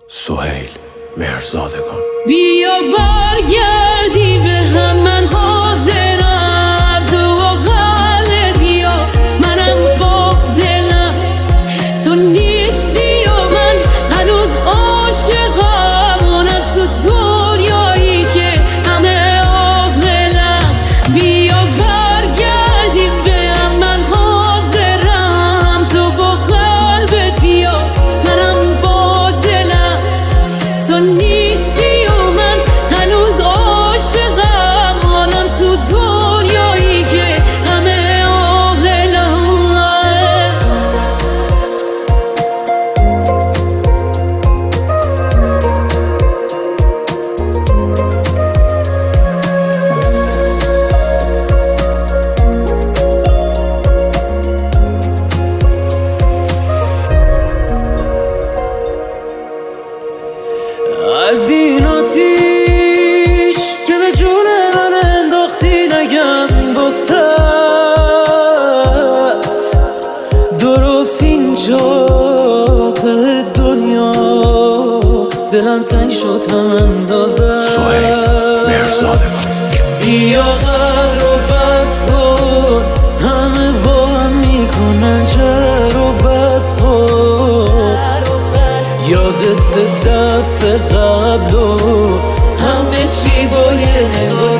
سهیل مهرزادگان. بیا برگردی به هم، من حاضرم تو با قلب بیا، منم با دلم تو نیستی و من هنوز عاشقم، اونم تو دنیایی که همه عاقلم. بیا برگردی به هم، من حاضرم تو با قلبت بیا، منم با دلم تو نیستی و من هنوز عاشقم، اونم تو دنیایی که همه عاقلم. از این آتیش که به جون من انداختی نگم واسط، درست اینجا ته دنیا دلم تنگ شد هم اندازه. سهیل مهرزادگان. بیا قهر رو بس کن، همه با هم میکنن جر و بس کن. یادت دفعه قبل و همه چی با یه نگاه